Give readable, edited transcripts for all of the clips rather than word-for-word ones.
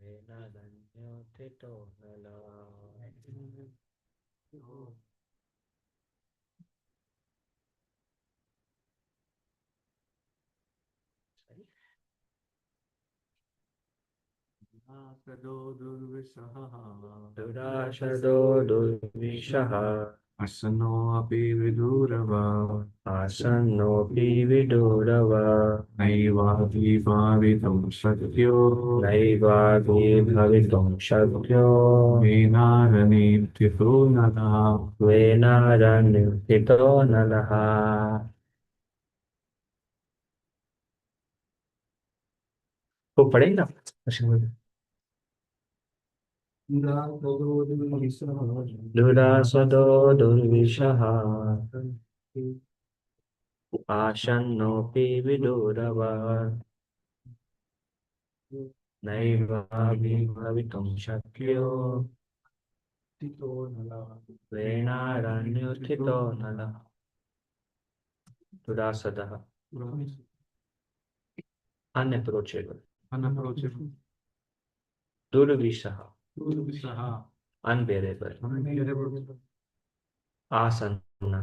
Venaranyotito nala. Durashado durvishaha. Asano api vidurava Asannopi vidurava. naiva vivavitam satyo Naivavi bhavitum shakyo. venaranim tito nana Venaranyotito nalaha. वो पढ़ेगा दुरासदो दुर्विशः आशन्नोऽपि विदुरवः नैवापि भवितुं शक्यो वेणारण्यस्थितो नलः दुरासदः unapproachable unapproachable दुर्विशः durvisaha unbearable unbearable आसन्न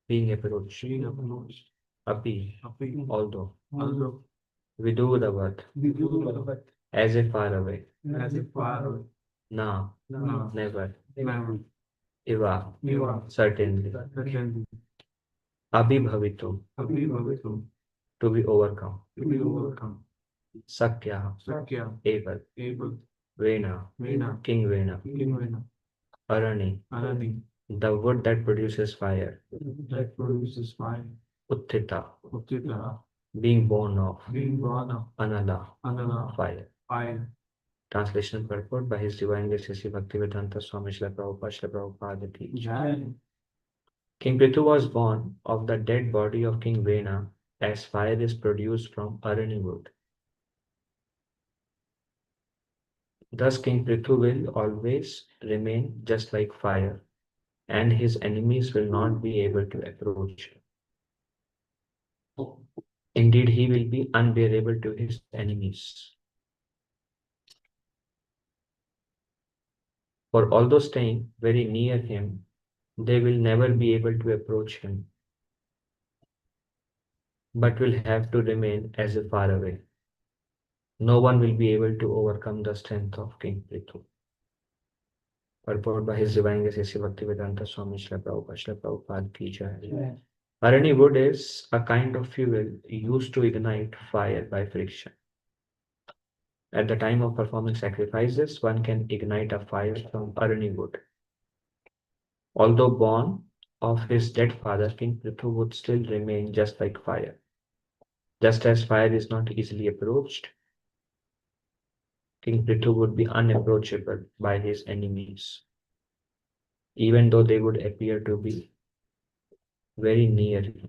being approached being approached अपि api although although विदूरवत् vidurava as if far away as if far away na no never never Eva eva certainly certainly abhibhavitum api bhavitum to be overcome to be overcome sakya sakya able able vena vena king vena king vena arani arani the wood that produces fire that produces fire uttita uttita being born of being born of anala another fire. fire. Translation purport by His Divine Grace Sri Bhaktivedanta Swami Srila Prabhupada ki jai. Jai. King Prithu was born of the dead body of King Vena as fire is produced from arani wood. Thus King Prithu will always remain just like fire, and his enemies will not be able to approach him. Indeed, he will be unbearable to his enemies. For although staying very near him, they will never be able to approach him, but will have to remain as if far away. No one will be able to overcome the strength of King Prithu. Purport by His Divine Grace Sri Bhaktivedanta Swami Srila Prabhupada ki jai. Arani wood is a kind of fuel used to ignite fire by friction. At the time of performing sacrifices, one can ignite a fire from arani wood. Although born of his dead father, King Prithu would still remain just like fire. Just as fire is not easily approached, King Prithu would be unapproachable by his enemies, even though they would appear to be very near him.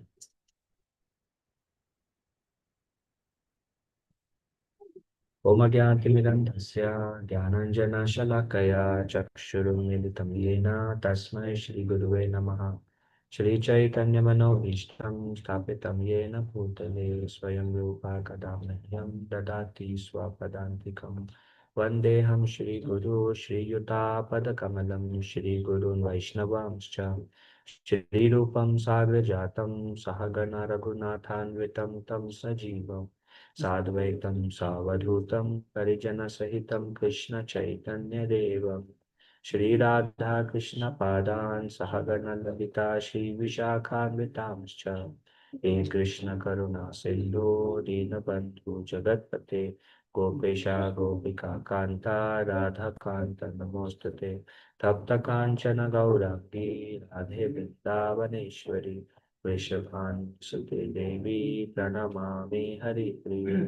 ओमज्ञातिमिदन्धस्य ज्ञानाञ्जनशलाकया चक्षुरुन्मिलितं येन तस्मै श्रीगुरुवे नमः। श्रीचैतन्यमनोभीष्टं स्थापितं येन भूतले स्वयं रूपा कदा मह्यं ददाति स्वपदान्तिकं। वन्देऽहं श्रीगुरो श्रीयुतापदकमलं श्रीगुरून् वैष्णवांश्च श्रीरूपं साग्रजातं सहगण रघुनाथान्वितं तं सजीवम् साद्वैतं सावधूतं परिजनसहितं कृष्णचैतन्यदेवं श्रीराधाकृष्णपादान् सहगणललिता श्रीविशाखान्वितांश्च हे कृष्णकरुणा सिन्धो दीनबन्धु जगत्पते गोपेशा गोपिका कान्ता राधाकान्त नमोस्तुते तप्तकाञ्चन गौराङ्गी राधे वृन्दावनेश्वरी वृषभानुसुते देवी प्रणमामि हरिप्रिये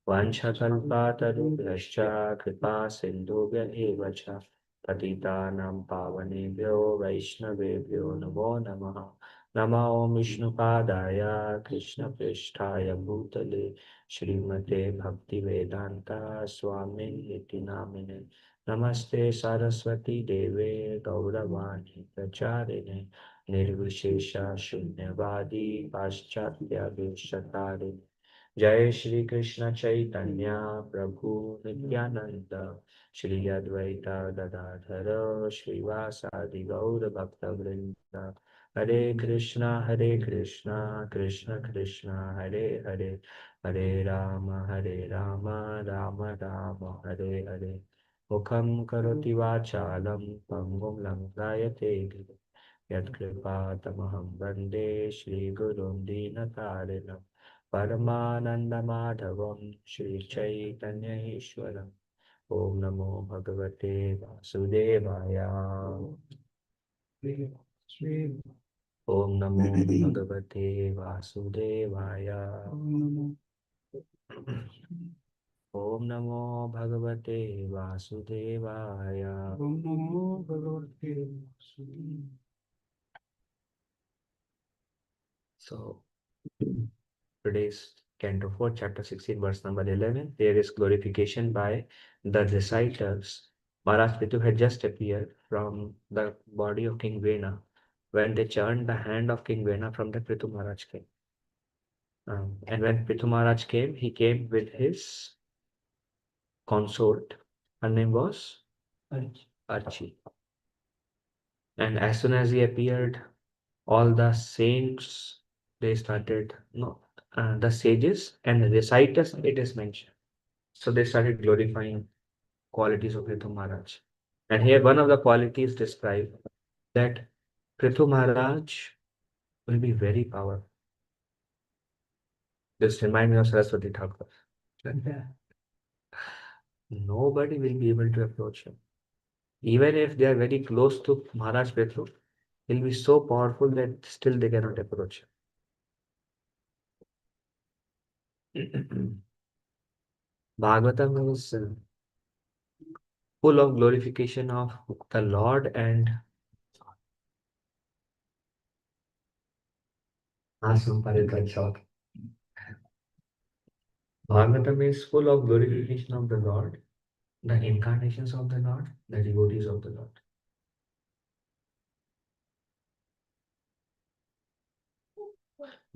वंशकल्पातरुभ्यश्च कृपा सिन्धुभ्य एव च पतितानां पावनेभ्यो वैष्णवेभ्यो नमो नमः। नमो विष्णुपादाय कृष्णप्रेष्ठाय भूतले श्रीमते भक्तिवेदान्ता स्वामिनिति नामिने नमस्ते सरस्वती देवे गौरवाणी प्रचारिणे निर्विशेष शून्यवादी पाश्चात्य देशतारिणे Jai Shri Krishna Chaitanya Prabhu Nityananda Shri Advaita Gadadhara Srivasadi Gaura Bhakta Vrinda Hare Krishna Krishna Krishna Hare Hare Hare Rama Rama Rama Hare Hare Mukham Karoti Vachalam Pangum Langayate Yatkripātamaham Vande Shri Gurun Dīnatarinam Paramanandamadhavam Shri Chaitanya Ishwaram Om Namo Bhagavate Vasudevaya Shri Om Namo Bhagavate Vasudevaya Om Namo Bhagavate Vasudevaya Om Namo Bhagavate Vasudevaya. So today's Canto 4, Chapter 16, verse number 11. There is glorification by the reciters. Maharaj Prithu had just appeared from the body of King Vena when they churned the hand of King Vena from the Prithu Maharaj came. And when Prithu Maharaj came, he came with his consort. Her name was Archi. And as soon as he appeared, all the saints, they started, no, the sages and the reciters, it is mentioned. So they started glorifying qualities of Prithu Maharaj. And here one of the qualities described that Prithu Maharaj will be very powerful. Just remind me of Saraswati Thakur. Nobody will be able to approach him. Even if they are very close to Maharaj Prithu, he'll be so powerful that still they cannot approach him. Bhagavatam is full of glorification of the Lord and Asam Parikachak. Bhagavatam is full of glorification of the Lord, the incarnations of the Lord, the devotees of the Lord.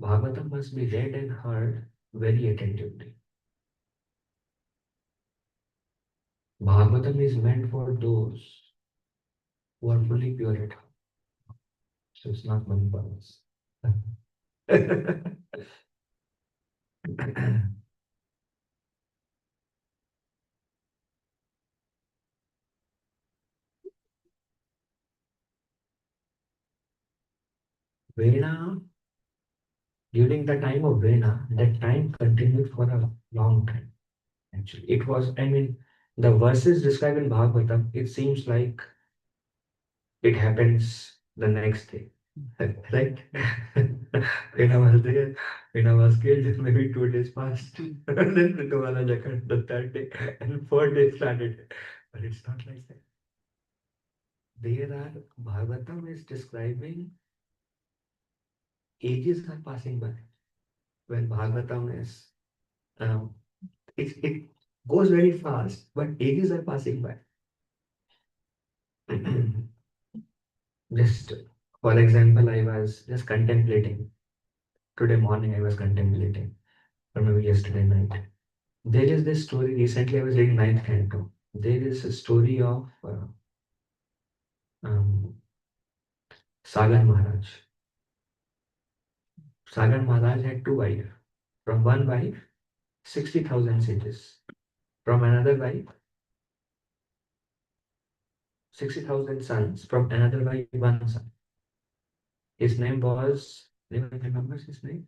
Bhagavatam must be read and heard very attentively. Bhagavatam is meant for those who are fully pure at heart. So it's not meant for us. Vena, during the time of Vena, that time continued for a long time. Actually, it was, I mean, the verses described in Bhagavatam, it seems like it happens the next day. Right? When I was there, when I was killed, maybe 2 days passed. And then Prithumaharaj occurred the third day, and 4 days started. But it's not like that. There are, Bhagavatam is describing ages are passing by. When Bhagavatam is, um, it goes very fast, but ages are passing by. Just for example, I was just contemplating. Today morning, I was contemplating, or maybe yesterday night. There is this story. Recently, I was reading ninth canto. There is a story of um, Sagar Maharaj. Sagar Maharaj had two wives. From one wife, 60,000 sages. From another wife, 60,000 sons. From another wife, one son. His name was, anyone remembers his name?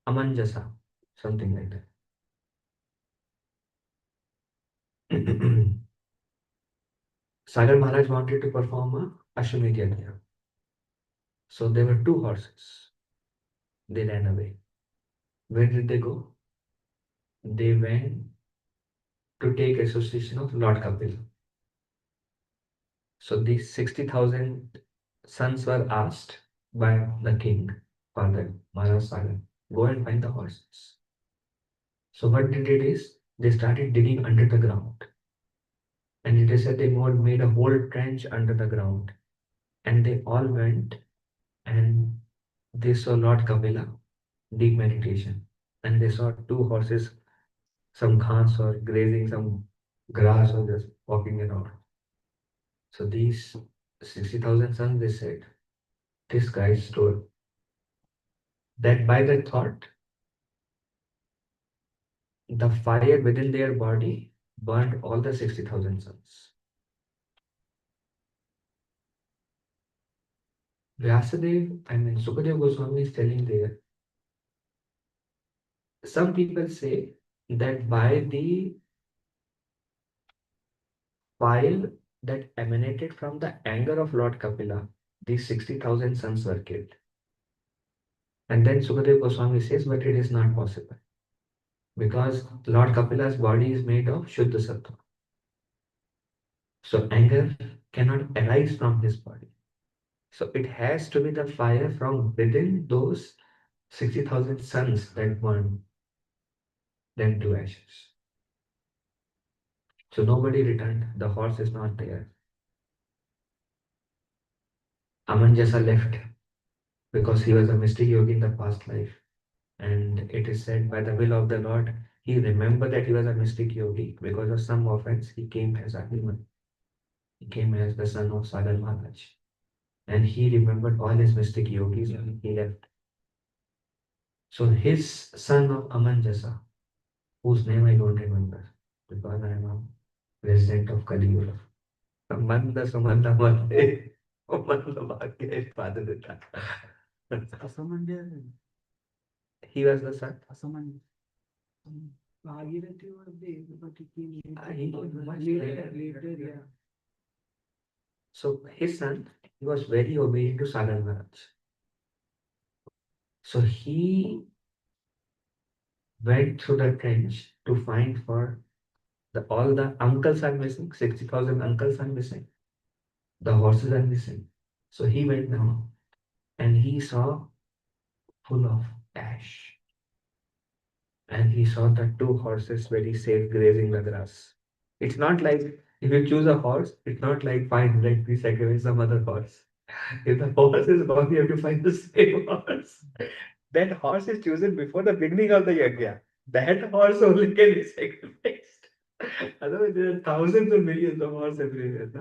Amanjasa, something like that. Sagar Maharaj wanted to perform a Ashwamedh Yajna. So there were two horses. They ran away. Where did they go? They went to take association of Lord Kapil. So these 60,000 sons were asked by the king, Father Maharaj Sagar, go and find the horses. So what they did is they started digging under the ground. And it is said they made a whole trench under the ground. And they all went and they saw Lord Kapila, deep meditation. and they saw two horses, some ghas or grazing some grass or just walking around. So these 60,000 sons, they said, this guy stole. That by the thought, the fire within their body burned all the 60,000 sons. Vyasadev, I mean, Sukadev Goswami is telling there, some people say that by the fire that emanated from the anger of Lord Kapila, these 60,000 sons were killed. And then Sukadev Goswami says, but it is not possible because Lord Kapila's body is made of Shuddha Sattva. So anger cannot arise from his body. So it has to be the fire from within those 60,000 suns that burn them to ashes. So nobody returned. The horse is not there. Amanjasa left because he was a mystic yogi in the past life. And it is said by the will of the Lord, he remembered that he was a mystic yogi. Because of some offense, he came as a human. He came as the son of Sagar Maharaj. And he remembered all his mystic yogis and he left. So his son of Amanjasa, whose name I don't remember, because I am a resident of Kali Yuga. Manda Sumanda Mande, Manda Bhagya Padadita. Asamanya. He was the son. Asamanya. Bhagirathi was there, but he came He was much later. later. Later, yeah. So his son, he was very obedient to Sagar Maharaj. So he went through the trench to find for all the uncles are missing, 60,000 uncles are missing, the horses are missing. So he went down and he saw full of ash. And he saw the two horses very safe grazing the grass. It's not like if you choose a horse, it's not like fine, let me sacrifice some other horse. If the horse is gone, you have to find the same horse. That horse is chosen before the beginning of the yajna. That horse only can be sacrificed. Otherwise, there are thousands or millions of horses everywhere. Na?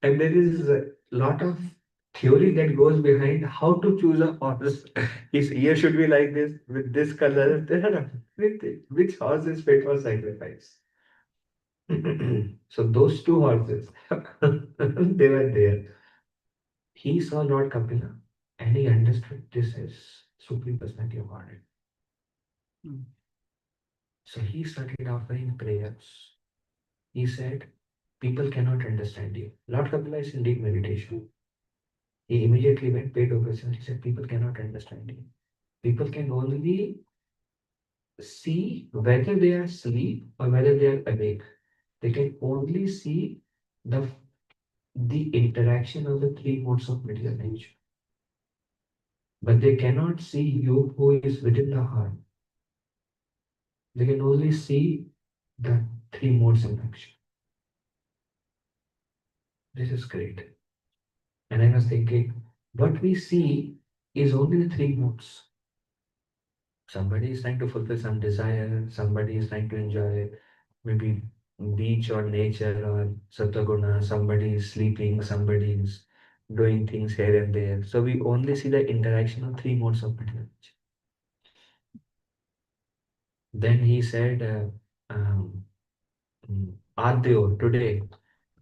And there is a lot of theory that goes behind how to choose a horse. His ear should be like this, with this color. There are everything. Which horse is fit for sacrifice? So those two horses, they were there. He saw Lord Kapila and he understood this is Supreme Personality of Godhead. Hmm. So he started offering prayers. He said, people cannot understand you. Lord Kapila is in deep meditation. He immediately went, paid obeisance. He said, people cannot understand you. People can only see whether they are asleep or whether they are awake. They can only see the, the interaction of the three modes of material nature. But they cannot see you who is within the heart. They can only see the three modes in action. This is great. And I was thinking, what we see is only the three modes. Somebody is trying to fulfill some desire, somebody is trying to enjoy maybe beach or nature or Sataguna, somebody is sleeping, somebody is doing things here and there. So we only see the interaction of three modes of material. Then he said, Adyo, today,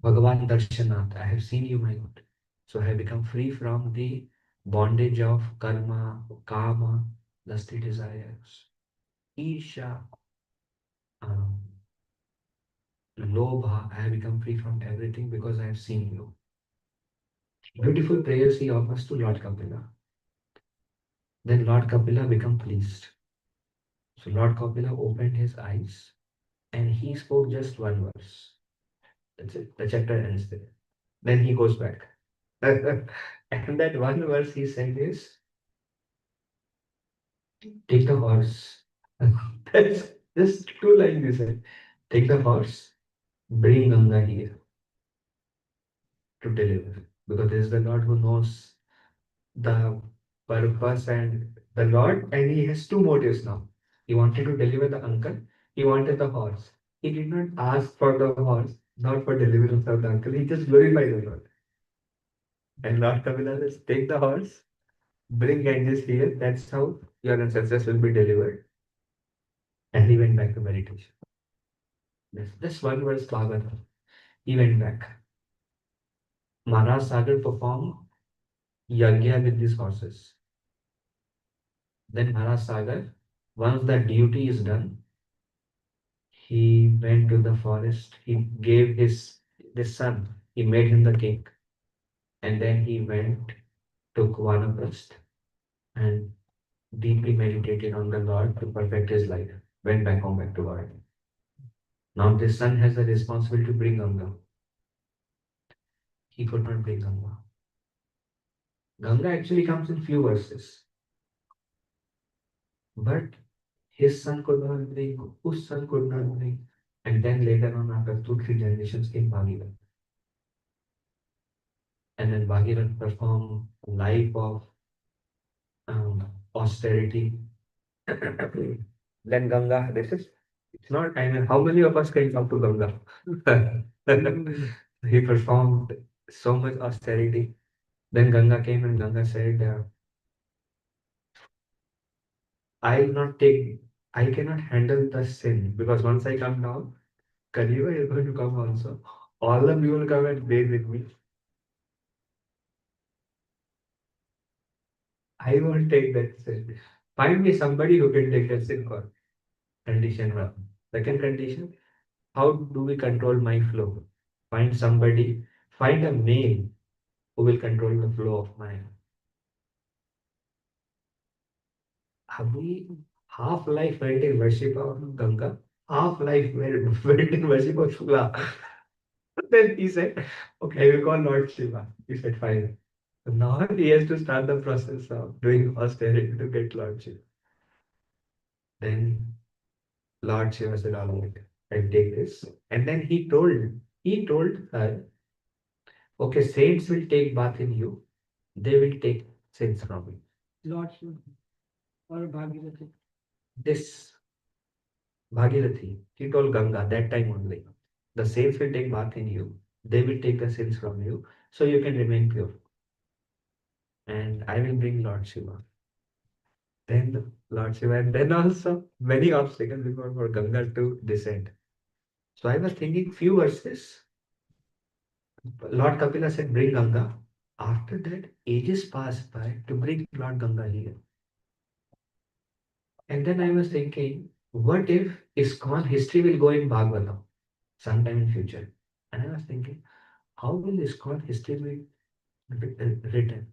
Bhagavan Darshanath, I have seen you, my Lord. So I have become free from the bondage of karma, kama, lusty desires, isha, um, lobha. I have become free from everything because I have seen you. Beautiful prayers he offers to Lord Kapila. Then Lord Kapila became pleased. So Lord Kapila opened his eyes and he spoke just one verse. That's it. The chapter ends there. Then he goes back. And that one verse he said is, take the horse. That's just two lines he said. Take the horse, bring Ganga here to deliver. Because this is the Lord who knows the purpose and the Lord, and he has two motives now. He wanted to deliver the uncle. He wanted the horse. He did not ask for the horse, not for deliverance of the uncle. He just glorified the Lord. And Lord Kapila says, take the horse, bring Ganges here. That's how your ancestors will be delivered. And he went back to meditation. This one verse Bhagavatam. He went back. Maharaj Sagar performed yagya with these horses. Then Maharaj Sagar, once the duty is done, he went to the forest. He gave his this son. He made him the king, and then he went, took Vanaprasth, and deeply meditated on the Lord to perfect his life. Went back home, back to God. Now this son has a responsibility to bring Ganga. He could not bring Ganga. Ganga actually comes in few verses, but his son could not bring, whose son could not bring. And then later on, after 2, 3 generations, came Bhagirath. And then Bhagirath performed a life of austerity. Then Ganga, it's not, I mean, how many of us can come to Ganga? He performed so much austerity. Then Ganga came and Ganga said, I will not take, I cannot handle the sin because once I come down, Kaliva is going to come also. All of you will come and bathe with me. I won't take that sin. Find me somebody who can take that sin for condition one. Second condition, how do we control my flow? Find somebody, find a male who will control the flow of mine. Abhi, half life went in worship of Ganga, half life went in worship of Shiva. Then he said, okay, I will call Lord Shiva. He said, fine. So now he has to start the process of doing austerity to get Lord Shiva. Then Lord Shiva said, all right, I'll take this. And then he told her, okay, saints will take bath in you. They will take sins from you. Lord Shiva or Bhagirathi. This Bhagirathi, he told Ganga that time only. The saints will take bath in you. They will take the sins from you. So you can remain pure. And I will bring Lord Shiva. Then Lord Shiva, and then also many obstacles before for Ganga to descend. So I was thinking few verses. Lord Kapila said, bring Ganga. After that, ages passed by to bring Lord Ganga here. And then I was thinking, what if ISKCON history will go in Bhagavatam sometime in future? And I was thinking, how will ISKCON history be written?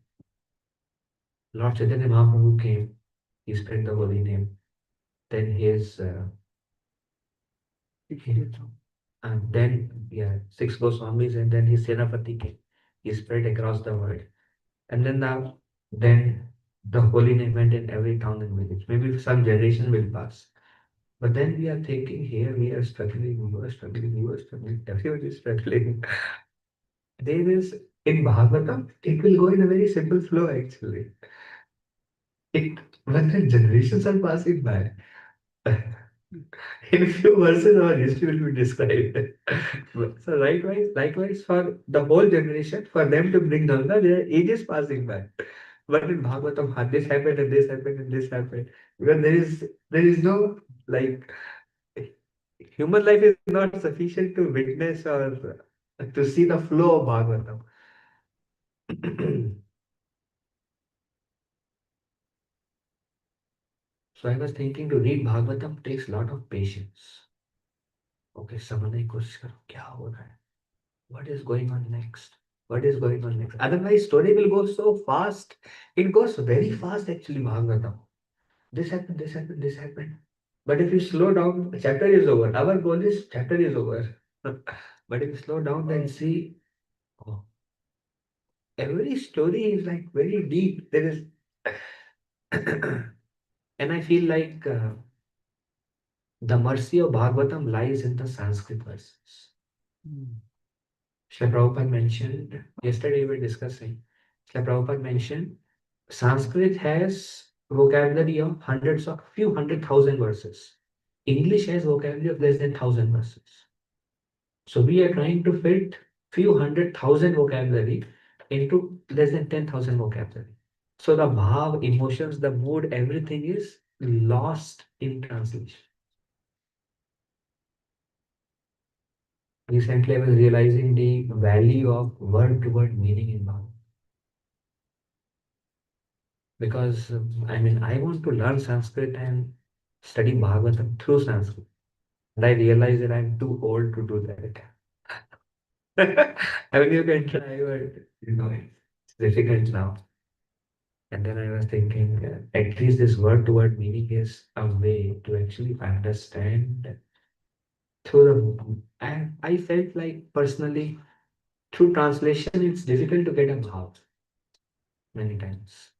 Lord Chaitanya Mahaprabhu came, he spread the holy name. Then and then six Goswamis, and then his Senapati came. He spread across the world. And then the holy name went in every town and village. Maybe some generation will pass. But then we are thinking here we are struggling, we are struggling, we are struggling, everyone is struggling. There is in Bhagavatam, it will go in a very simple flow actually. It when the generations are passing by, in a few verses our history will be described. So likewise for the whole generation, for them to bring Ganga, their ages passing by. But in Bhagavatam, this happened and this happened and this happened. Because there is no like human life is not sufficient to witness or to see the flow of Bhagavatam. So I was thinking to read Bhagavatam takes a lot of patience. Okay, समझने की कोशिश करो क्या हो रहा है? What is going on next? What is going on next? Otherwise, story will go so fast. It goes very fast actually, Bhagavatam. This happened, this happened, this happened. But if you slow down, the chapter is over. Our goal is chapter is over. But if you slow down and see, oh, every story is like very deep. There is, and I feel like the mercy of Bhagavatam lies in the Sanskrit verses. Srila Prabhupada mentioned, yesterday we were discussing, Srila Prabhupada mentioned, Sanskrit has vocabulary of hundreds of few 100,000 verses. English has vocabulary of less than 1,000 verses. So we are trying to fit few 100,000 vocabulary into less than 10,000 vocabulary. So the bhav, emotions, the mood, everything is lost in translation. Recently, I was realizing the value of word-to-word meaning in bhav. Because I want to learn Sanskrit and study Bhagavatam through Sanskrit. And I realize that I'm too old to do that. You can try, but it's difficult now. And then I was thinking, at least this word-to-word meaning is a way to actually understand through the. And I felt like personally, through translation, it's difficult to get a bhav many times.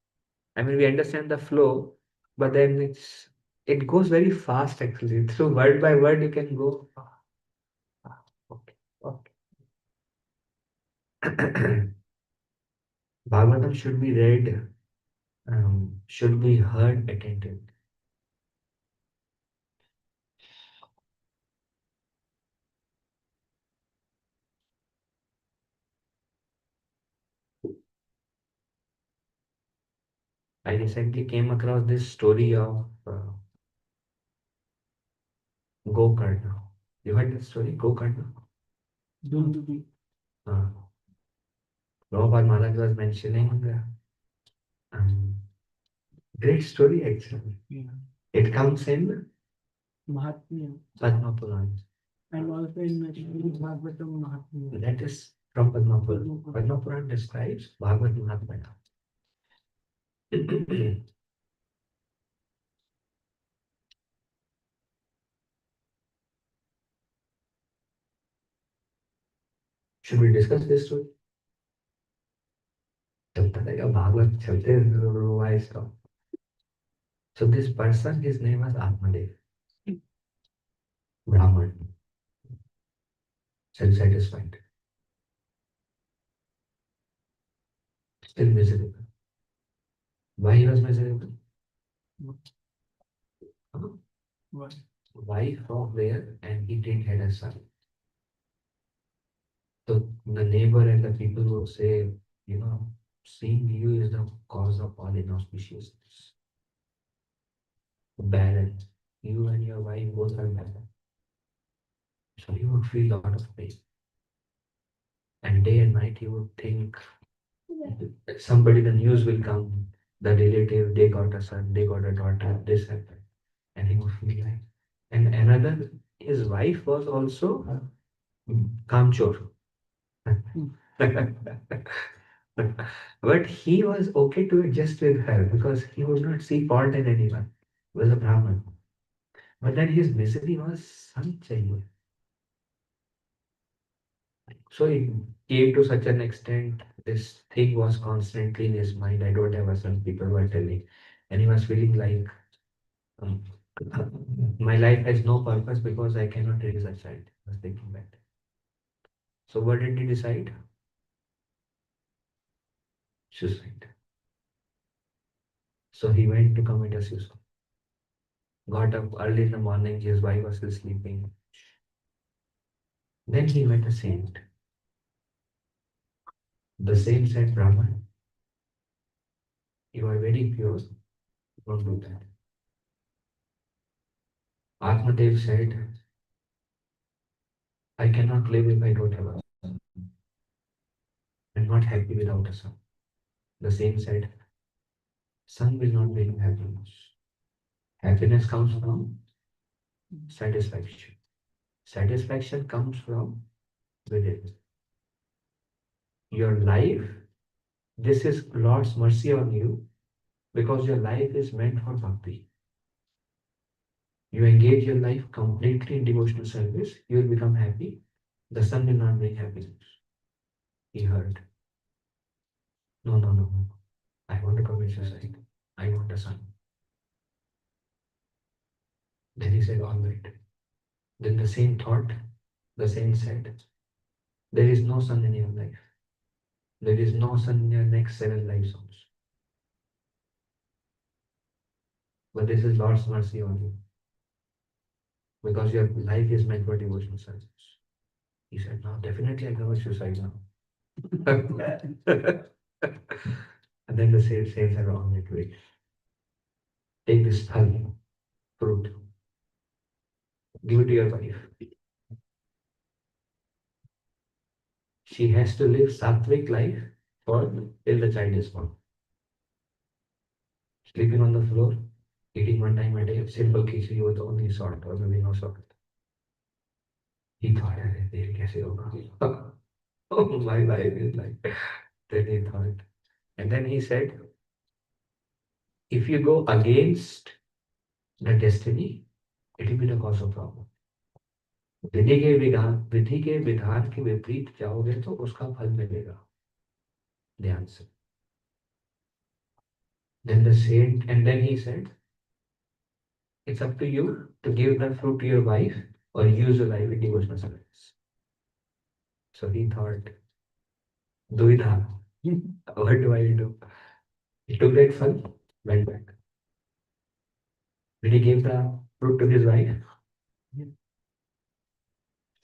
We understand the flow, but then it goes very fast actually. Through word by word, you can go. Ah, okay, okay. Bhagavatam should be read, should be heard attentively. I recently came across this story of Gokarna. You heard this story, Gokarna? Don't be. Uh, Prabhupada Maharaj was mentioning um, great story actually. Yeah. It comes in Mahatmya. Padma Purana. And also in Bhagavatam Mahatmya. That is from Padma Purana. Padma Purana describes Bhagavad Mahatmya. Should we discuss this story? चलता रहेगा भागवत चलते why stop? So this person, his name was Atmadev, Brahman, self-satisfied, still miserable. Why he was miserable? Huh? Why? Wife was there and he didn't have a son. So the neighbor and the people would say, seeing you is the cause of all inauspiciousness. Barren. You and your wife both are barren. So he would feel a lot of pain. And day and night he would think somebody, the news will come, the relative, they got a son, they got a daughter, this happened. And he would feel like. And another, his wife was also Kamchor. But he was okay to adjust with her because he would not see fault in anyone. He was a Brahman. But then his misery was son chahiye. So it came to such an extent, this thing was constantly in his mind. I don't have a son, people were telling. And he was feeling like, um, my life has no purpose because I cannot raise a child. I was thinking that. So what did he decide? Suicide. So he went to commit a suicide. Got up early in the morning, his wife was still sleeping. Then he met a saint. The saint said, Brahman, you are very pure, don't do that. Atmadev said, I cannot live if I don't have a son. I'm not happy without a son. The saint said, son will not bring happiness. Happiness comes from satisfaction. Satisfaction comes from within. Your life, this is Lord's mercy on you because your life is meant for bhakti. You engage your life completely in devotional service, you will become happy. The son will not bring happiness. He heard, no, no, no, no. I want to commit suicide. I want a son. Then he said, all right. Then the same thought, the same said, there is no son in your life. There is no son in your next 7 lives also. but this is Lord's mercy on you because your life is meant for devotional service. He said, no, definitely I commit suicide now. And then the saints are on it. Wait, take this thal, fruit, give it to your wife. She has to live sattvic life for till the child is born. Sleeping on the floor, eating one time a day, simple khichdi with only salt or maybe no salt. He thought, अरे देर कैसे होगा? Oh, my life is like. Then he thought, and then he said, if you go against the destiny, it will be the cause of problem. विधि के विधान के विपरीत जाओगे तो उसका फल मिलेगा. ध्यान से. Then the saint, and then he said, it's up to you to give the fruit to your wife or use your life in devotional service. So he thought, Duvidha, what do I do? He took that fun, went back. Did he give the fruit to his wife?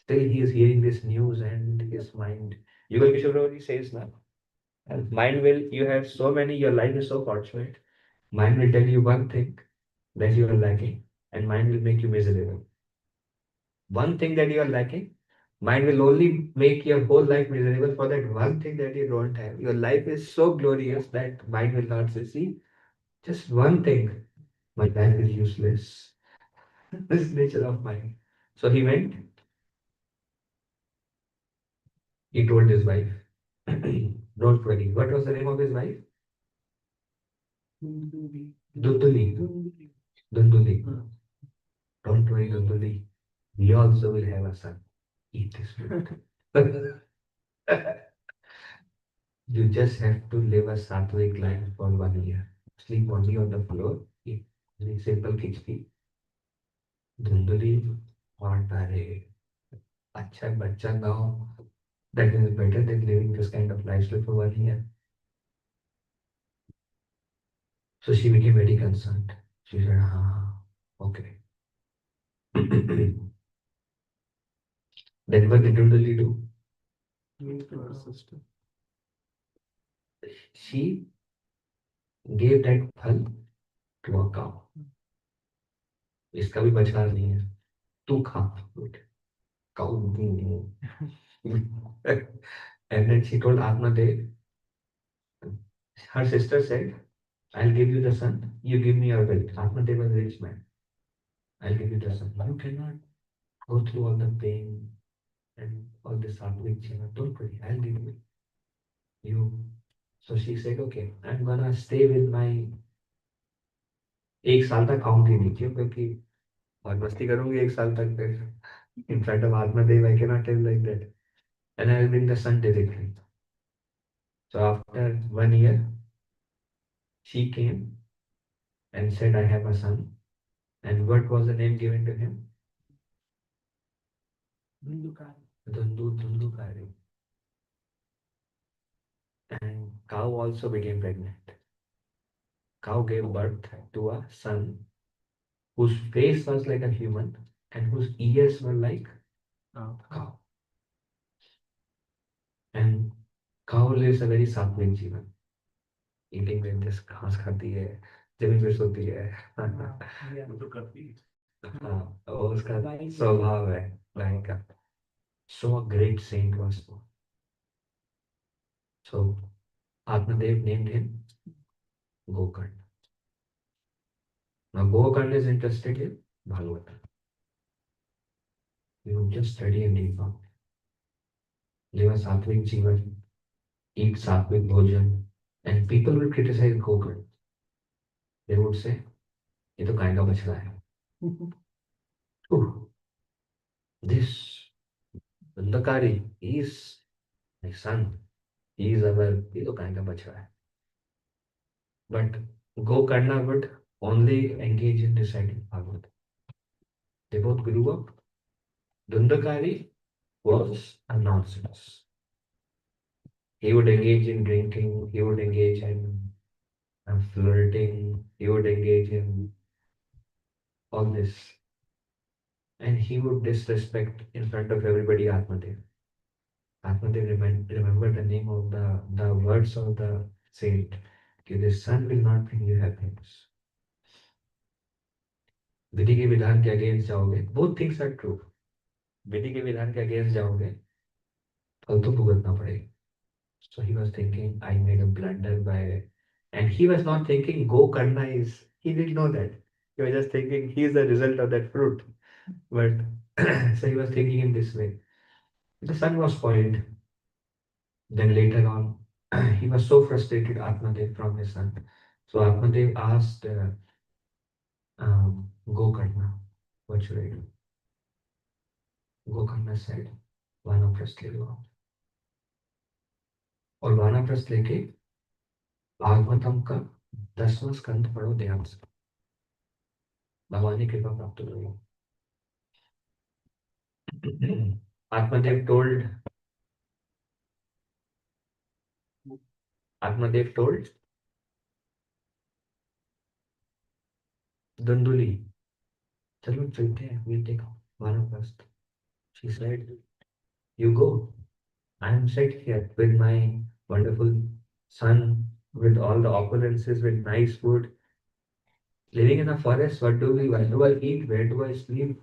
Still, he is hearing this news and his mind. Yugal Kishore Prabhu says now, mind will, you have so many, your life is so fortunate. Mind will tell you one thing that you are lacking, and mind will make you miserable. One thing that you are lacking, mind will only make your whole life miserable for that one thing that you don't have. Your life is so glorious that mind will not say, see, just one thing, my life is useless. This nature of mind. So he went, he told his wife, don't worry. What was the name of his wife? Dunduli. Dunduli. Don't worry, Dunduli. We also will have a son. Eat this fruit. You just have to live a sattvic life for 1 year. Sleep only on the floor. Eat very simple khichdi. Dhunduli or tare. Acha bacha now. That is better than living this kind of lifestyle for 1 year. So she became very concerned. She said, ah, okay. Then what did Dhunduli do? She gave that phal to a cow. इसका भी बचकान नहीं है. तू खा. Cow. And then she told Atmadev, her sister said, I'll give you the son, you give me your wealth. Atmadev was a rich man. I'll give you the son. You cannot go through all the pain and all this sattvic china. Don't worry, I'll give you. You. So she said, okay, I'm gonna stay with my. एक साल तक खाऊंगी नहीं क्यों क्योंकि और मस्ती करूंगी एक साल तक फिर in front of Atmadev I cannot tell like that and I will bring the son directly. So after 1 year she came and said I have a son. And what was the name given to him? Dundukari. And cow also became pregnant. Cow gave birth to a son whose face was like a human and whose ears were like cow. And cow lives a very sattvic जीवन. Eating with this घास खाती है, जमीन पे सोती है. हाँ, और उसका स्वभाव है गाय का. So a great saint was born. So Atmadev named him Gokarna. Now Gokarna is interested in Bhagavatam. You would just study and read about it. Live a sattvic जीवन, eat sattvic bhojan, and people will criticize Gokarna. They would say, ये तो गाय का बछड़ा है. This Dandakari, he is my son. He is our, ये तो गाय का बछड़ा है. But Gokarna would only engage in reciting Bhagavatam. They both grew up. Dandakari was a nonsense. He would engage in drinking, he would engage in flirting, he would engage in all this, and he would disrespect in front of everybody Atmadev. Atmadev remember the name of the words of the saint. Okay, the sun will not bring you happiness. विधि के विधान के against जाओगे, both things are true. विधि के विधान के against जाओगे, फल तो भुगतना पड़ेगा. So he was thinking, I made a blunder by, and he was not thinking go karna is. He didn't know that. He was just thinking he is the result of that fruit. But so he was thinking in this way. The son was spoiled. Then later on, he was so frustrated, Atmadev, from his son. So Atmadev asked Gokarna, what should I do? Gokarna said, वानप्रस्थ ले लो. और वानप्रस्थ लेके भागवतम का 10वां स्कंद पढ़ो ध्यान से. भगवान की कृपा प्राप्त करो. Atmadev told Atmadev told Danduli, चलो चलते हैं, we'll take वानप्रस्थ. She said, you go. I am set here with my wonderful son, with all the opulences, with nice food, living in a forest. What do we? Where do I eat? Where do I sleep?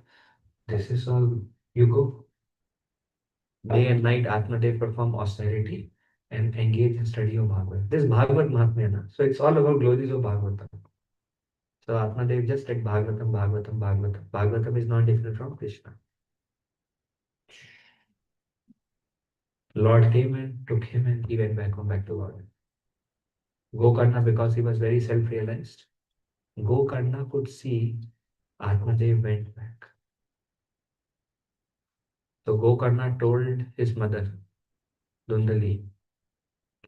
This is all. You go. Day and night, Atmadev perform austerity and engage in study of Bhagavad. This Bhagavad Mahatmya, na? So it's all about glories of Bhagavatam. So Atmadev just said Bhagavatam, Bhagavatam, Bhagavatam. Bhagavatam is not different from Krishna. Lord came and took him and he went back home, back to Lord. Gokarna, because he was very self-realized, Gokarna could see Atmadev went back. So Gokarna told his mother, Dundali,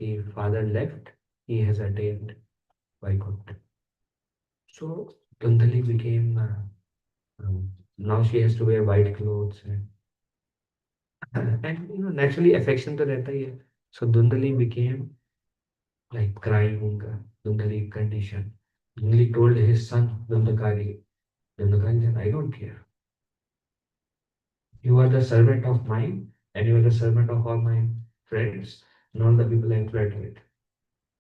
कि father left, he has attained Vaikuntha. So Dundali became, now she has to wear white clothes and naturally affection to रहता ही है. So Dundali became like crying, Dundali condition. Dundali told his son Dundakari, Dundakari said, I don't care. You are the servant of mine, and you are the servant of all my friends and all the people I interact with.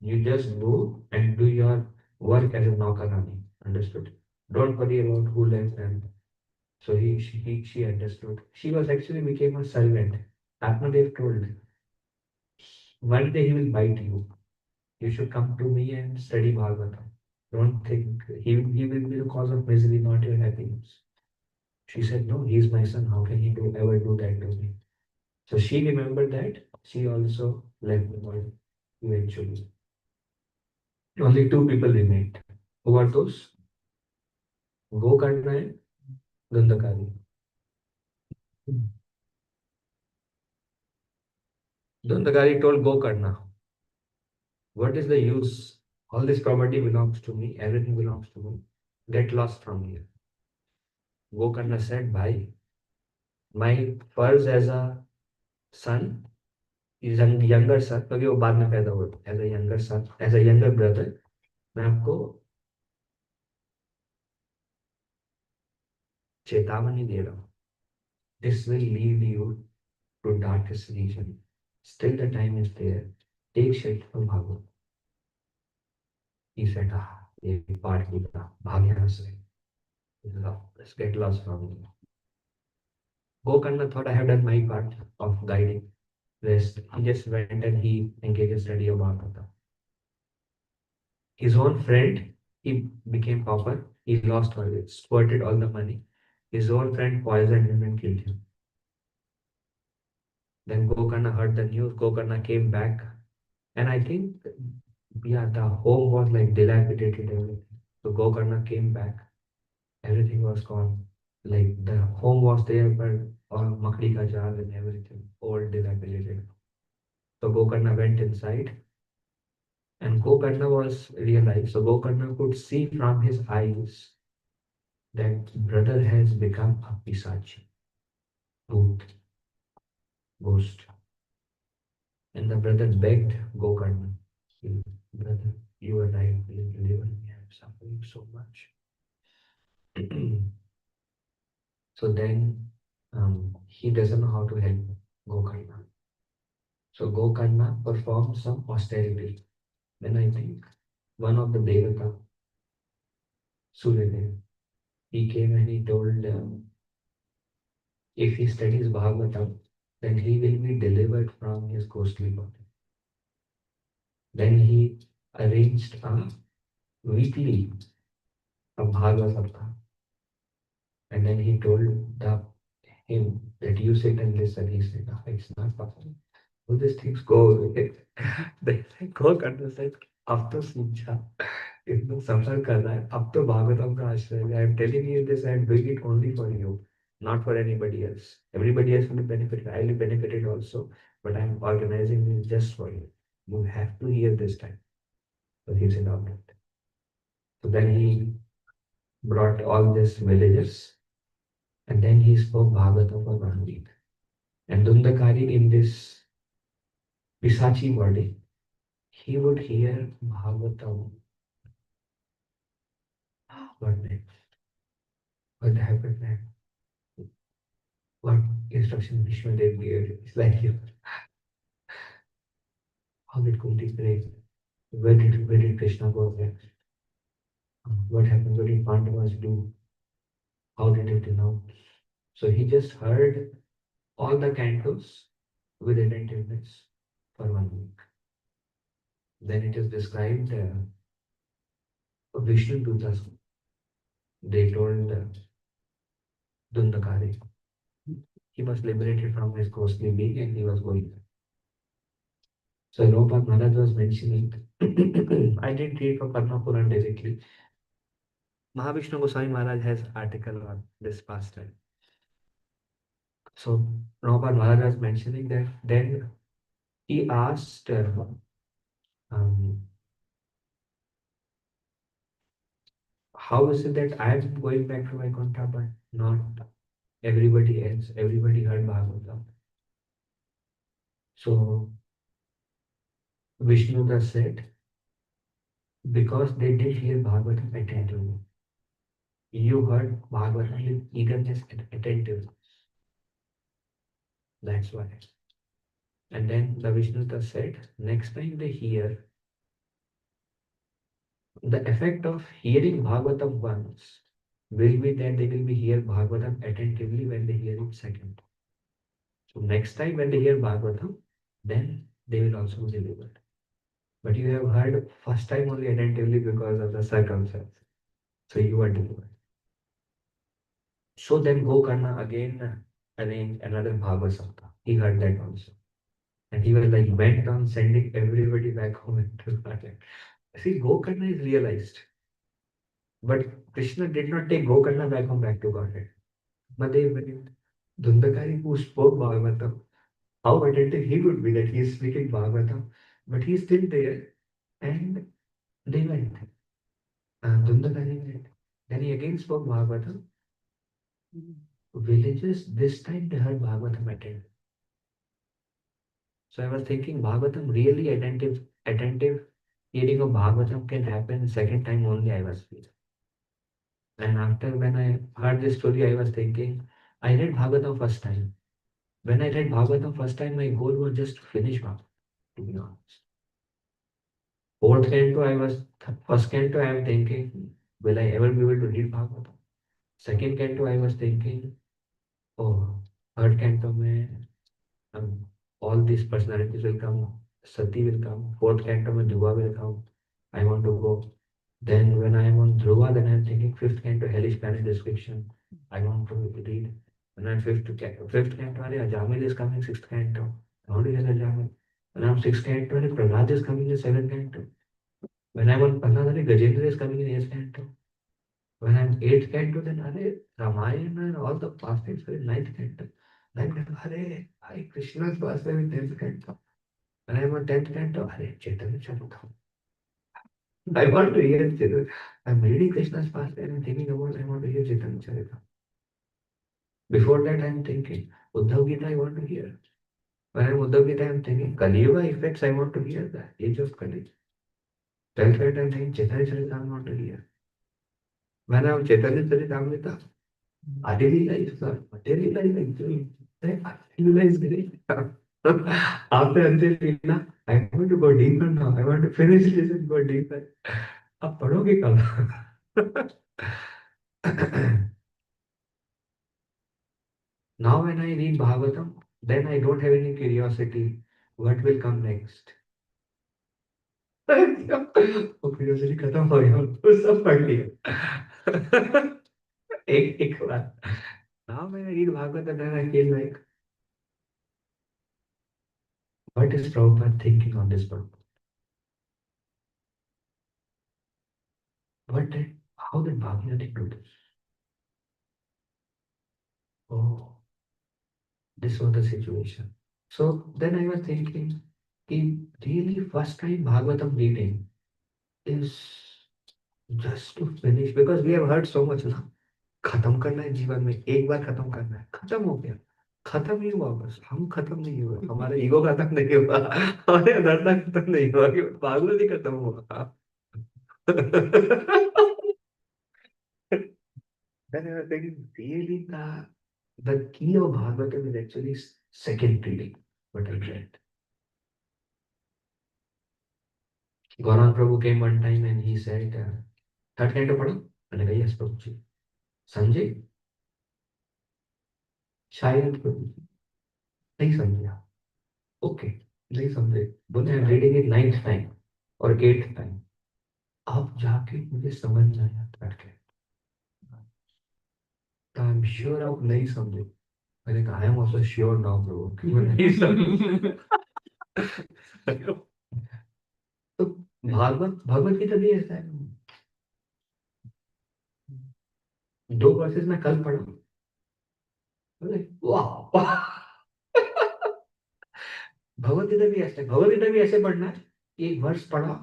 You just go and do your work as a Naukarani. Understood? Don't worry about who left and so she understood. She was actually became a servant. Atmadev told, one day he will bite you. You should come to me and study Bhagavatam. Don't think he will be the cause of misery, not your happiness. She said, no, he is my son. How can he ever do that to me? So she remembered that. She also left the world eventually. Only two people remained. Who are those? Gokarna and Gandhakari. Gandhakari told Gokarna, what is the use? All this property belongs to me. Everything belongs to me. Get lost from here. Gokarna said, bhai, my first as a son is a younger son, क्योंकि वो बाद में पैदा हुआ, as a younger son, as a younger brother, मैं आपको चेतावनी दे रहा हूँ. This will lead you to darkest region. Still the time is there. Take shelter from Bhagavad. He said, ये पाठ निकला, भाग यहाँ से. Let's get lost from here. Gokarna thought I have done my part of guiding. Rest. He just went and he engaged in study of Bhagavad. His own friend, he became pauper. He lost all it, squirted all the money. His own friend poisoned him and killed him. Then Gokarna heard the news. Gokarna came back. And I think, yeah, the home was like dilapidated, everything. So Gokarna came back. Everything was gone. Like the home was there, but all makdi ka jal and everything, all dilapidated. So Gokarna went inside and Gokarna was realized. So Gokarna could see from his eyes that brother has become a pisachi, bhoot, ghost. And the brother begged Gokarna, brother, you and I will deliver me. I am suffering so much. So then he doesn't know how to help Gokarna. So Gokarna performs some austerity. Then I think one of the Devata, Suryadev, he came and he told if he studies Bhagavatam, then he will be delivered from his ghostly body. Then he arranged a weekly a Bhagavad Saptah. And then he told him that you sit and listen. He said, "No, it's not possible. All these things go away." They said, go understand. अब तो समझा इतना सफर कर रहा है अब तो भागवतम का आश्रय है I am telling you this I am doing it only for you not for anybody else. Everybody else will be benefited. I will be benefited also, but I am organizing this just for you. You have to hear this time. So he said, all right. So then he brought all these villagers and then he spoke Bhagavatam for 1 week. And Dundakari in this Pisachi body, he would hear Bhagavatam. What next? What happened next? What instruction Krishna Dev gave? It's like you. How did Kunti pray? Where did Krishna go next? What happened? What did Pandavas do? How did it denounce? So he just heard all the cantos with attentiveness for 1 week. Then it is described Vishnu Dutas. They told Dundakari. He was liberated from his ghostly being and he was going. So Prabhupada Maharaj was mentioning, I didn't read from Padma Puran directly. Mahavishnu Goswami Maharaj has article on this pastime. So Prabhupada Maharaj was mentioning that then he asked, how is it that I am going back to Vaikuntha but not everybody else? Everybody heard Bhagavatam. So Vishnu thus said, because they did hear Bhagavatam attentively. You heard Bhagavatam with eagerness and attentiveness. That's why. And then the Vishnu thus said, next time they hear, the effect of hearing Bhagavatam once will be that they will be hear Bhagavatam attentively when they hear it second. So next time when they hear Bhagavatam, then they will also be delivered. But you have heard first time only attentively because of the circumstance. So you are delivered. So then Gokarna again arranged another Bhagavad Sapta. He heard that also. And he was like bent on sending everybody back home into Thailand. See, Gokarna is realized. But Krishna did not take Gokarna back home back to Godhead. But they went. Dundakari who spoke Bhagavatam, how attentive he would be that he is speaking Bhagavatam, but he is still there. And they went. And Dundakari went. Then he again spoke Bhagavatam. Villages, this time they heard Bhagavatam attentive. So I was thinking Bhagavatam really attentive hearing of Bhagavatam can happen second time only I was feeling. And after when I heard this story, I was thinking, I read Bhagavatam first time. When I read Bhagavatam first time, my goal was just to finish Bhagavatam, to be honest. Fourth canto, first canto, I am thinking, will I ever be able to read Bhagavatam? Second canto, I was thinking, oh, third canto, all these personalities will come, Sati will come, fourth canto, Dhruva will come, I want to go. Then when I am on Dhruva, then I am thinking fifth canto, hellish planet description, I want to read. When I'm fifth canto, Ajamil is coming, sixth canto, I want to hear Ajamil. When I'm sixth canto, Prahlad is coming in seventh canto. When I'm on Prahlad, Gajendra is coming in eighth canto. When I'm eighth canto, then Ramayana and all the past things are in ninth canto. Then Hare Krishna's past in tenth canto. When I'm on tenth canto, Chaitanya Charitam. I want to hear Chaitanya. I'm reading Krishna's past and I'm thinking about I want to hear Chaitanya Charitam. Before that, I'm thinking Uddhav Gita I want to hear. When I'm Uddhav Gita, I'm thinking Kali Yuga effects I want to hear the age of Kali. Tenth canto, I'm thinking Chaitanya Charitam I want to hear. When I'm Chaitanya Charitamrita, I realized that materialize actually. I realized great. After until Krishna, I want to go deeper now. I want to finish this and go deeper. अब पढ़ोगे कब? Now when I read Bhagavatam, then I don't have any curiosity. What will come next? वो curiosity खत्म हो गया वो सब पढ़ लिया एक एक बार. Now when I read Bhagavatam, then I feel like, what is Prabhupada thinking on this one? What did, how did Bhagavatam do this? Oh, this was the situation. So then I was thinking, really first time Bhagavatam reading is just to finish because we have heard so much ना खत्म करना है जीवन में एक बार खत्म करना है खत्म हो गया खत्म ही हुआ बस हम खत्म नहीं हुए हमारा ईगो खत्म नहीं हुआ हमारे अंदर खत्म नहीं हुआ कि भागवत ही खत्म हुआ. Then I was thinking, really the key of Bhagavatam is actually second reading, what I read. Gaurang Prabhu came one time and he said, third canto पढ़ो मैंने कहा yes प्रभु जी समझे शायद प्रभु जी नहीं समझा ओके नहीं समझे बोले I am reading it ninth time और एट्थ टाइम अब जाके मुझे समझ में आया करके आई एम श्योर आप नहीं समझे मैंने कहा I am also sure now प्रभु कि मैं नहीं समझ. तो भागवत भगवत गीता भी ऐसा है दो वर्सेस में कल पढ़ा बोले वाह भगवत गीता भी ऐसे भगवत गीता भी ऐसे पढ़ना है एक वर्ष पढ़ा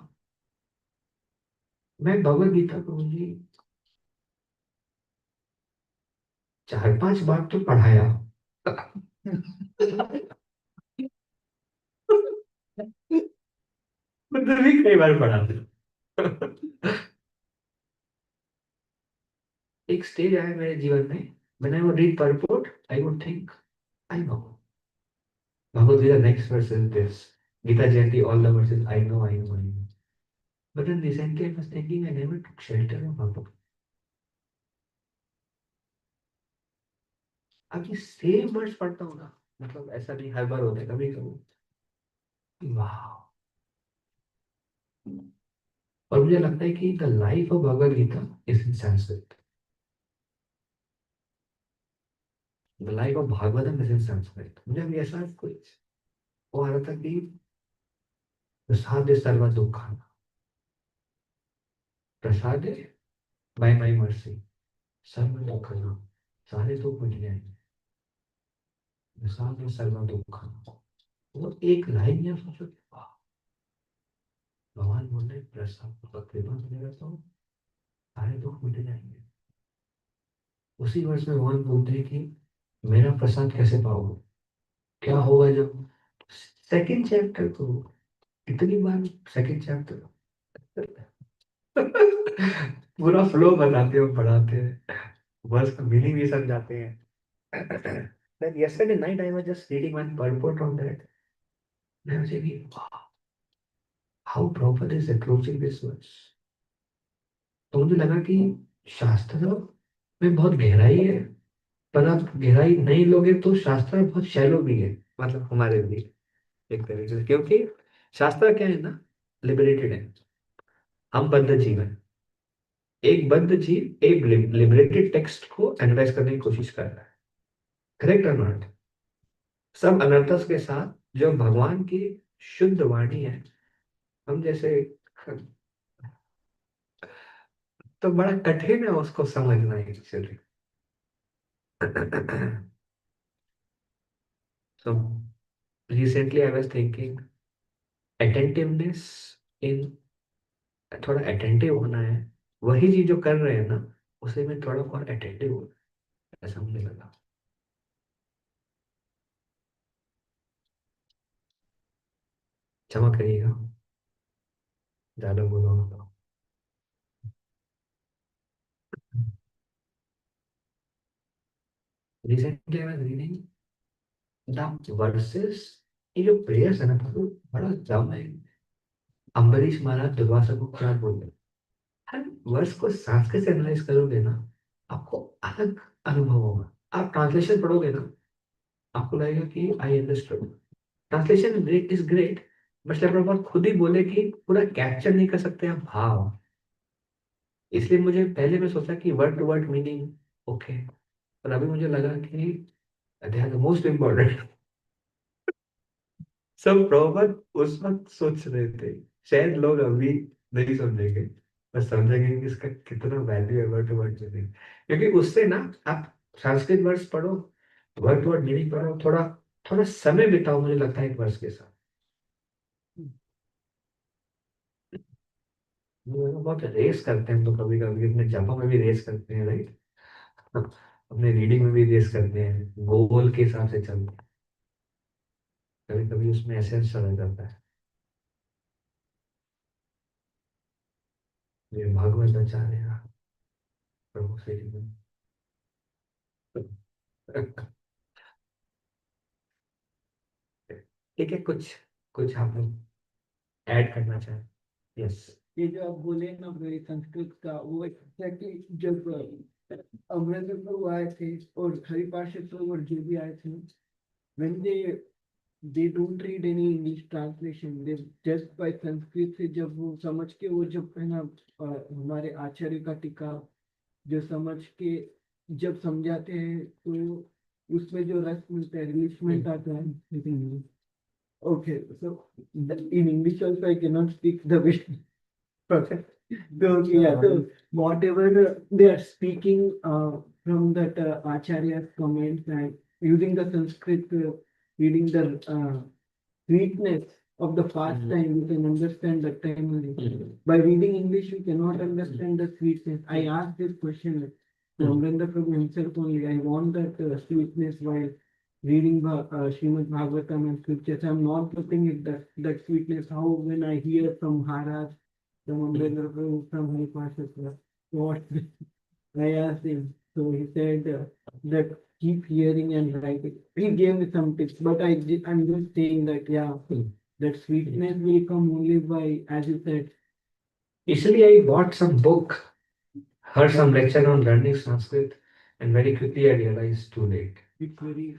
मैं भगवत गीता को जी चार पांच बार तो पढ़ाया. मतलब भी कई बार पढ़ा एक स्टेज आया मेरे जीवन में when I would read purport I would think I know Bhagavad Gita next verse is this Gita Jayanti all the verses I know but then recently I was thinking I never took shelter of Bhagavad. अब ये same words पढ़ता हूँ ना मतलब ऐसा नहीं हर बार होता है कभी कभी वाह और मुझे लगता है कि the life of Bhagavad Gita is in Sanskrit the life of Bhagavatam is in Sanskrit मुझे अभी ऐसा कुछ वो आ रहा था कि प्रसाद सर्व दुख प्रसाद बाय माय मर्सी सर्व दुख सारे दुख मिट जाएंगे प्रसाद सर्व दुख वो एक लाइन में सोचो वाह भगवान बोल रहे प्रसाद कृपा मिलेगा तो सारे दुख मिट जाएंगे उसी वर्ष में भगवान बोलते हैं कि मेरा प्रसाद कैसे पाओगे क्या होगा जब सेकंड चैप्टर को इतनी बार सेकंड चैप्टर पूरा फ्लो बताते हो पढ़ाते हैं वर्ष का मीनिंग भी समझाते हैं. Then yesterday night I was just reading one purport on that. And I was thinking, wow, how Prabhupada is approaching this verse. तो मुझे लगा कि शास्त्र में बहुत गहराई है पर आप गहराई नहीं लोगे तो शास्त्र बहुत शैलो भी है मतलब हमारे लिए एक तरीके से क्योंकि शास्त्र क्या है ना लिबरेटेड है हम बद्ध जीवन एक बद्ध जीव एक लिबरेटेड टेक्स्ट को एनालाइज करने की कोशिश कर रहा है करेक्ट और नॉट सब अनर्थस के साथ जो भगवान की शुद्ध वाणी है हम जैसे तो बड़ा कठिन है उसको समझना actually. So recently I was thinking attentiveness in थोड़ा अटेंटिव होना है वही चीज जो कर रहे हैं ना उसे में थोड़ा और अटेंटिव हो ऐसा मुझे लगा. क्षमा करिएगा ज्यादा बोलो तो. Recently I was reading the versus, ये जो प्रेयर्स है ना प्रभु, बड़ा दम है। अम्बरीश महाराज दुर्वासा को क्या बोल रहे, हर वर्ष को संस्कृत से एनालाइज करोगे ना, आपको अलग अनुभव होगा। आप ट्रांसलेशन पढ़ोगे ना, आपको लगेगा कि I understood. Translation is great, but Prabhupada खुद ही बोले कि पूरा कैप्चर नहीं कर सकते आप भाव। इसलिए मुझे पहले मैं सोचा कि word to word meaning okay, पर अभी मुझे लगा कि they are the most important. सब प्रॉपर उस वक्त सोच रहे थे, शायद लोग अभी नहीं समझेंगे, बस समझेंगे कि इसका कितना वैल्यू है वर्ड टू वर्ड मीनिंग। क्योंकि उससे ना, आप संस्कृत वर्ड्स पढ़ो, वर्ड टू वर्ड मीनिंग पढ़ो, थोड़ा थोड़ा समय बिताओ, मुझे लगता है एक वर्ष के साथ। हम लोग बहुत रेस करते हैं, तो कभी कभी अपने जपों में भी रेस करते हैं, राइट। अपने रीडिंग में भी रेस करते हैं, गोल के हिसाब से चलते हैं, कभी कभी उसमें एसेंस चला जाता है। ये भागवत आचार्य प्रभु श्री जी। ठीक है, कुछ कुछ आप लोग ऐड करना चाहें? यस। ये जो आप बोले ना मेरी संस्कृत का, वो एग्जैक्टली जब अमरेंद्र प्रभु आए थे और हरिपार्षद प्रभु और जो भी आए थे, when they don't read any English translation, they just by Sanskrit से जब वो समझ के, वो जब है ना हमारे आचार्य का टीका जो समझ के जब समझाते हैं, तो उसमें जो रस मिलता है, रिलीफमेंट आता है। Okay, so in English also I cannot speak the way. Perfect. So, yeah, so whatever they are speaking from that Acharya's comments and using the Sanskrit, reading the sweetness of the past time, you can understand that time only. By reading English, you cannot understand the sweetness. I asked this question to Amrendra Prabhu himself only. I want that sweetness while reading Srimad Bhagavatam and scriptures. I'm not looking at that sweetness. How when I hear from Maharaj, from Amrendra Prabhu, from Haripasha, what I asked him. So he said that keep hearing and writing. He gave me some tips, but I'm just saying that, yeah, that sweetness will come only by, as you said. Usually I bought some book, heard some lecture on learning Sanskrit, and very quickly I realized too late. It's very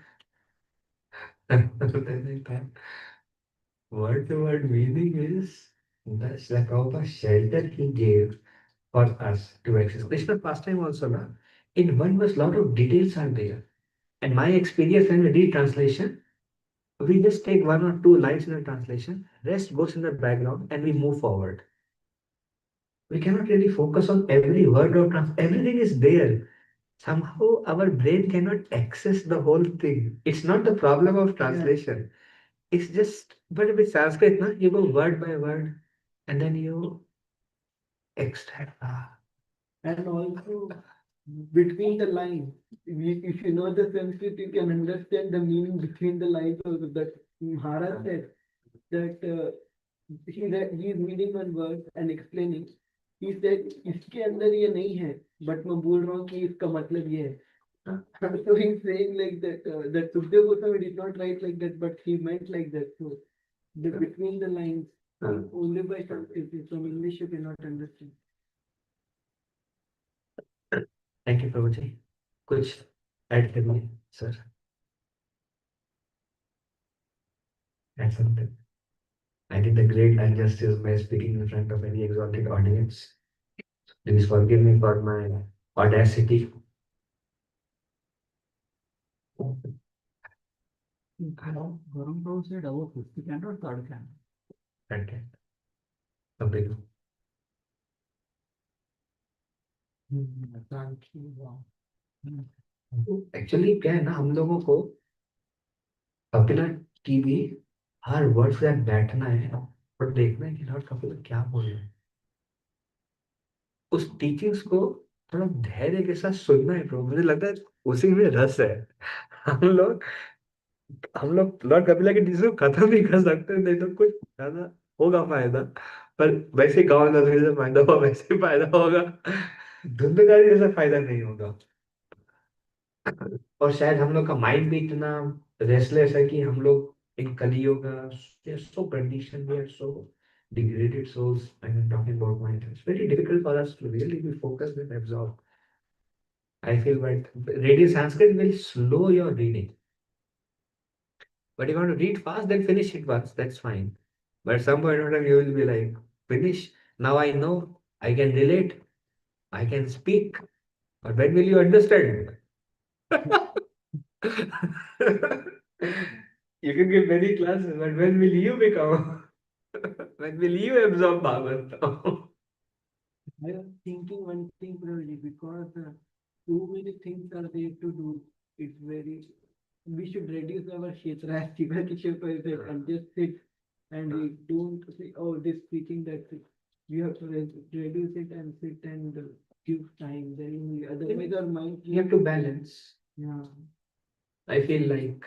Then I thought, word to word meaning is that's the proper shelter he gave for us to access. Krishna pastime also, na? In one verse, lot of details are there. And my experience when we read translation, we just take one or two lines in the translation, rest goes in the background, and we move forward. We cannot really focus on every word of everything is there. Somehow our brain cannot access the whole thing. It's not the problem of translation. It's just, but with Sanskrit, na, you go word by word, and then you extract. and also between the lines. If you know the Sanskrit, you can understand the meaning between the lines also. That Maharaj said that he is reading one verse and explaining. He said इसके अंदर ये नहीं है, but मैं बोल रहा हूँ कि इसका मतलब ये है. So he's saying like that that Sukdev Goswami did not write like that, but he meant like that. So the between the lines, only by Sanskrit, from English you cannot understand. Thank you, Prabhuji. कुछ add करिए, sir. Add something. I did a great injustice by speaking in front of any exalted audience. Please forgive me for my audacity. Varun Prabhu said about 50 can or third can. Okay. Continue. Thank you. Wow. Actually क्या है ना, हम लोगों को अपना TV हर word से बैठना है और देखना है कि लॉर्ड कपिल क्या बोल रहे हैं। उस टीचिंग्स को थोड़ा धैर्य के साथ सुनना है ब्रो, मुझे लगता है उसी में रस है। हम लोग हम लोग लॉर्ड कपिला की टीचिंग को खत्म नहीं कर सकते, नहीं तो कुछ ज्यादा होगा फायदा, पर वैसे गाँव नगरी से फायदा होगा, वैसे ही फायदा होगा, धुंधकारी जैसा फायदा नहीं होगा। और शायद हम लोग का माइंड भी इतना रेस्टलेस है कि हम लोग in Kaliyug so condition we are so degraded souls when I'm talking about mind. It's very difficult for us to really be focused and absorb. I feel that reading Sanskrit will slow your reading. But if you want to read fast, then finish it once. That's fine. But at some point in time, you will be like, finish. Now I know. I can relate. I can speak. But when will you understand? You can give many classes, but when will you become? When will you absorb Bhagavad? I was thinking one thing, Prabhuji, because too many things are there to do. It's very, we should reduce our kshetra, Shiva Kishore, and just sit and we don't say, oh, this speaking, that's it. You have to reduce it and sit and give time. Then otherwise our mind. You have to balance. Yeah. I feel like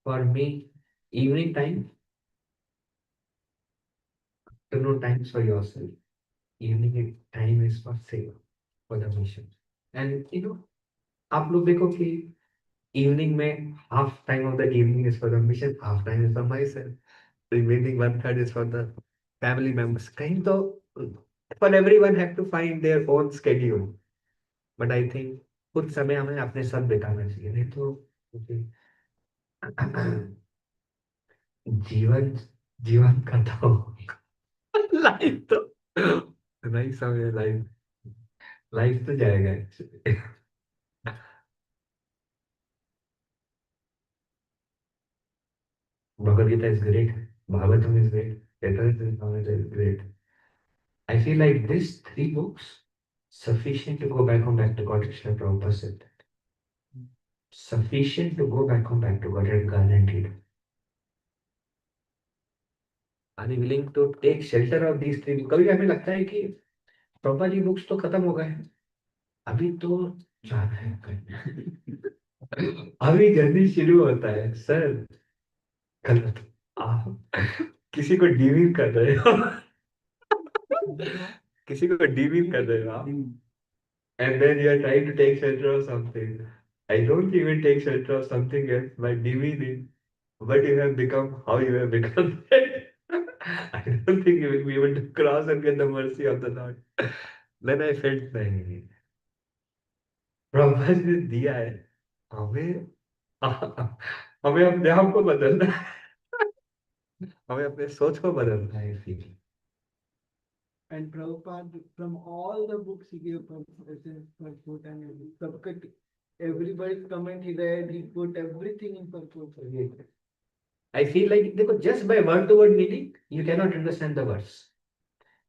for me, evening time, to know times for yourself. Time is for seva, for the mission. And आप लोग देखो कि evening में half time of the evening is for the mission, half time is for myself. Remaining one third is for the family members. कहीं तो for everyone have to find their own schedule. But I think कुछ समय हमें अपने साथ बिताना चाहिए नहीं तो मुझे जीवन जीवन का तो लाइफ तो नहीं समय लाइफ लाइफ तो जाएगा actually. Bhagavad Gita is great. Bhagavatam is great. Chaitanya is great. I feel like these three books sufficient to go back home back to God. Krishna Prabhupada said that. Sufficient to go back home back to God and guaranteed. Are you willing to take shelter of these three? कभी हमें लगता है कि Prabha ji books तो खत्म हो गए अभी तो जाना है कहीं अभी जल्दी शुरू होता है सर गलत आप किसी को डीविंग कर रहे हो किसी को डीविंग कर रहे हो आप and then you are trying to take shelter of something. I don't even take shelter of something else by demeaning what you have become, how you have become. I don't think you will be able to cross and get the mercy of the Lord. Then I felt नहीं प्रभु ने दिया है हमें हमें अपने आप को बदलना है हमें अपने सोच को बदलना है feel And Prabhupada, from all the books he gave purport and everybody's comment he read, he put everything in purport. I feel like देखो just by word to word meaning you cannot understand the verse.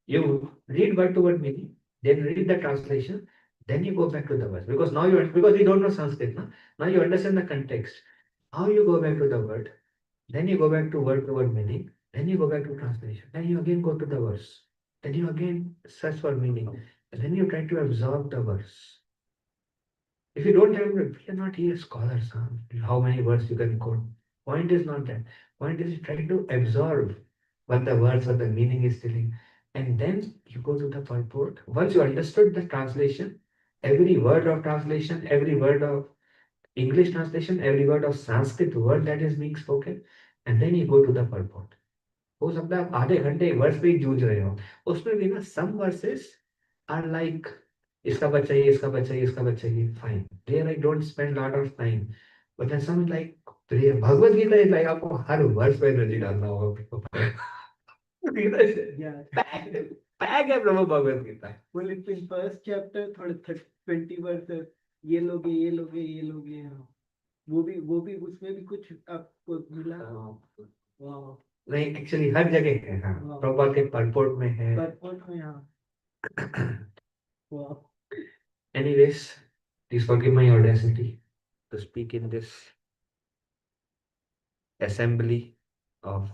You read word to word meaning, then read the translation, then you go back to the verse because because we don't know Sanskrit now you understand the context. How you go back to the word, then you go back to word meaning, then you go back to translation, then you again go to the verse, then you again search for meaning, and then you try to absorb the verse. If you don't have, we are not here scholars. Huh? How many words you can quote? Point is not that. Point is trying to absorb what the words or the meaning is telling. And then you go to the purport. Once you understood the translation, every word of translation, every word of English translation, every word of Sanskrit word that is being spoken, and then you go to the purport. हो सकता है आप आधे घंटे verse पे ही जूझ रहे हो उसमें भी ना सम वर्सेस आर लाइक इसका बच चाहिए इसका बच चाहिए इसका बच चाहिए fine there I don't spend lot of time but then some like Bhagavad Gita is like आपको हर वर्स पे एनर्जी डालना होगा गीता पैक है प्रभु Bhagavad Gita Well, it's in first chapter, 20 verses. ये लोगे हाँ वो भी उसमें भी कुछ आपको मिला वाह नहीं एक्चुअली हर जगह है हाँ प्रभुपाद के परपोर्ट में है परपोर्ट में हाँ वाह anyways please forgive my audacity to speak in this assembly of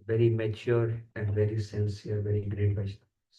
very mature and very sincere, very great Vaishnavas.